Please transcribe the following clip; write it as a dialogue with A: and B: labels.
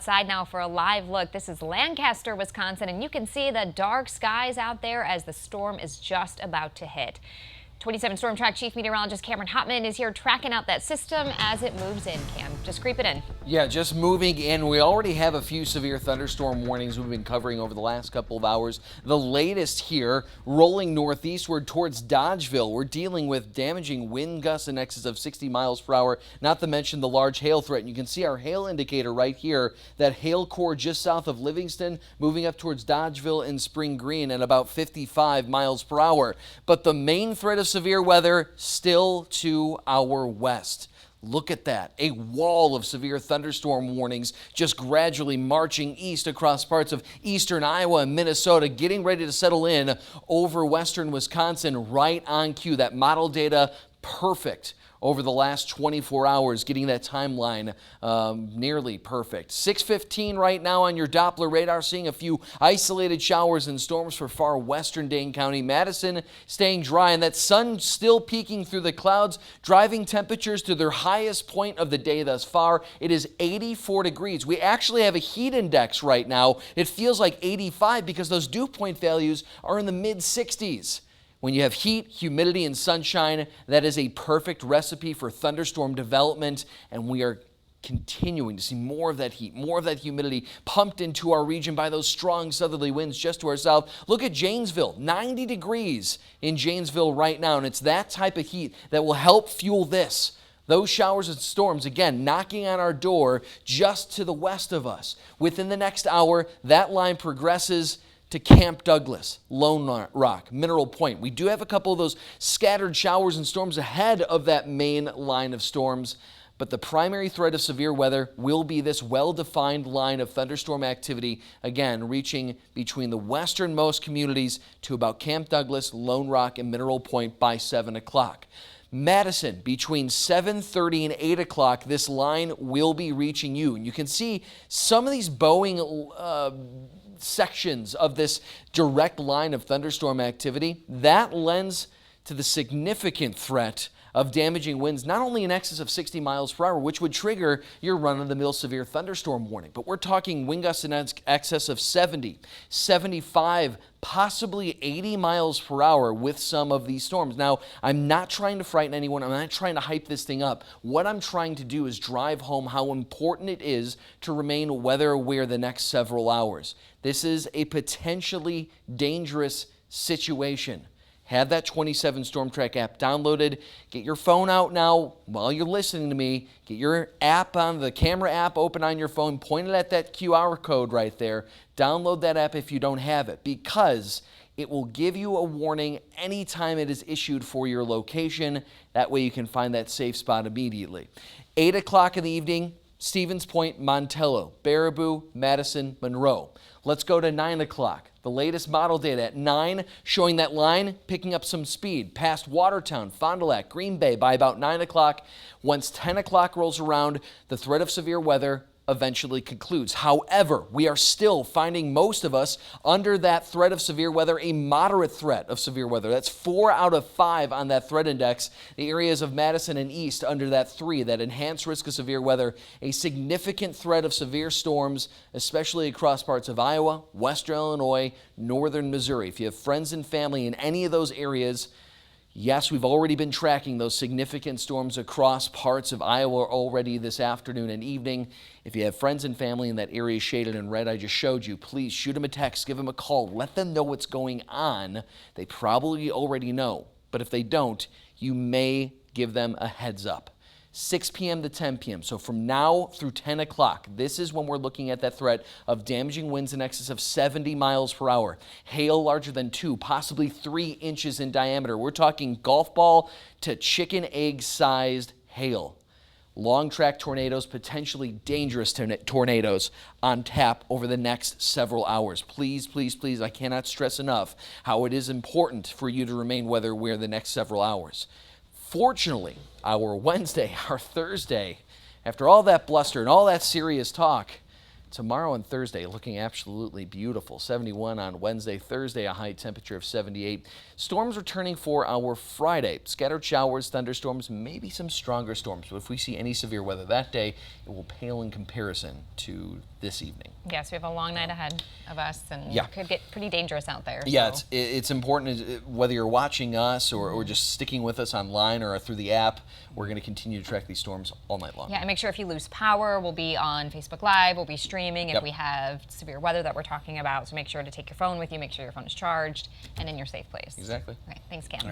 A: Outside now for a live look. This is Lancaster, Wisconsin, and you can see the dark skies out there as the storm is just about to hit. 27 Storm Track Chief Meteorologist Cameron Hopman is here tracking out that system as it moves in. Cam, just creep it in.
B: Yeah, just moving in. We already have a few severe thunderstorm warnings we've been covering over the last couple of hours. The latest here, rolling northeastward towards Dodgeville. We're dealing with damaging wind gusts in excess of 60 miles per hour, not to mention the large hail threat. And you can see our hail indicator right here, that hail core just south of Livingston, moving up towards Dodgeville and Spring Green at about 55 miles per hour. But the main threat of severe weather still to our west. Look at that, a wall of severe thunderstorm warnings just gradually marching east across parts of eastern Iowa and Minnesota, getting ready to settle in over western Wisconsin right on cue. That model data perfect over the last 24 hours, getting that timeline nearly perfect. 6:15 right now on your Doppler radar, seeing a few isolated showers and storms for far western Dane County. Madison staying dry, and that sun still peeking through the clouds, driving temperatures to their highest point of the day thus far. It is 84 degrees. We actually have a heat index right now. It feels like 85 because those dew point values are in the mid-60s. When you have heat, humidity, and sunshine, that is a perfect recipe for thunderstorm development, and we are continuing to see more of that heat, more of that humidity pumped into our region by those strong southerly winds just to our south. Look at Janesville, 90 degrees in Janesville right now, and it's that type of heat that will help fuel this. Those showers and storms, again, knocking on our door just to the west of us. Within the next hour, that line progresses to Camp Douglas, Lone Rock, Mineral Point. We do have a couple of those scattered showers and storms ahead of that main line of storms, but the primary threat of severe weather will be this well-defined line of thunderstorm activity, again, reaching between the westernmost communities to about Camp Douglas, Lone Rock, and Mineral Point by 7 o'clock. Madison, between 7:30 and 8 o'clock, this line will be reaching you. And you can see some of these Boeing sections of this direct line of thunderstorm activity. That lends to the significant threat of damaging winds, not only in excess of 60 miles per hour, which would trigger your run-of-the-mill severe thunderstorm warning, but we're talking wind gusts in excess of 70, 75, possibly 80 miles per hour with some of these storms. Now, I'm not trying to frighten anyone. I'm not trying to hype this thing up. What I'm trying to do is drive home how important it is to remain weather aware the next several hours. This is a potentially dangerous situation. Have that 27 Storm Track app downloaded. Get your phone out now while you're listening to me. Get your app on the camera app open on your phone. Point it at that QR code right there. Download that app if you don't have it, because it will give you a warning anytime it is issued for your location. That way you can find that safe spot immediately. 8 o'clock in the evening, Stevens Point, Montello, Baraboo, Madison, Monroe. Let's go to 9 o'clock. The latest model data at 9 showing that line picking up some speed past Watertown, Fond du Lac, Green Bay by about 9 o'clock. Once 10 o'clock rolls around, the threat of severe weather eventually concludes. However, we are still finding most of us under that threat of severe weather, a moderate threat of severe weather. That's 4 out of 5 on that threat index. The areas of Madison and East under that 3, that enhanced risk of severe weather, a significant threat of severe storms, especially across parts of Iowa, western Illinois, northern Missouri. If you have friends and family in any of those areas, yes, we've already been tracking those significant storms across parts of Iowa already this afternoon and evening. If you have friends and family in that area shaded in red I just showed you, please shoot them a text, give them a call, let them know what's going on. They probably already know, but if they don't, you may give them a heads up. 6 p.m. to 10 p.m. So from now through 10 o'clock, this is when we're looking at that threat of damaging winds in excess of 70 miles per hour. Hail larger than 2, possibly 3 inches in diameter. We're talking golf ball to chicken egg sized hail. Long track tornadoes, potentially dangerous tornadoes on tap over the next several hours. Please, please, please, I cannot stress enough how it is important for you to remain weather aware the next several hours. Fortunately, our Wednesday, our Thursday, after all that bluster and all that serious talk, Tomorrow and Thursday looking absolutely beautiful. 71 on Wednesday. Thursday, a high temperature of 78. Storms returning for our Friday. Scattered showers, thunderstorms, maybe some stronger storms. But if we see any severe weather that day, it will pale in comparison to this evening.
A: Yes, we have a long night ahead of us, and
B: Yeah.
A: it could get pretty dangerous out there.
B: Yeah,
A: so.
B: it's important whether you're watching us or just sticking with us online or through the app. We're going to continue to track these storms all night long.
A: Yeah, and make sure if you lose power, we'll be on Facebook Live, we'll be streaming if
B: Yep.
A: we have severe weather that we're talking about. So make sure to take your phone with you, make sure your phone is charged and in your safe place.
B: Exactly.
A: All right, thanks, Cam.
B: All right.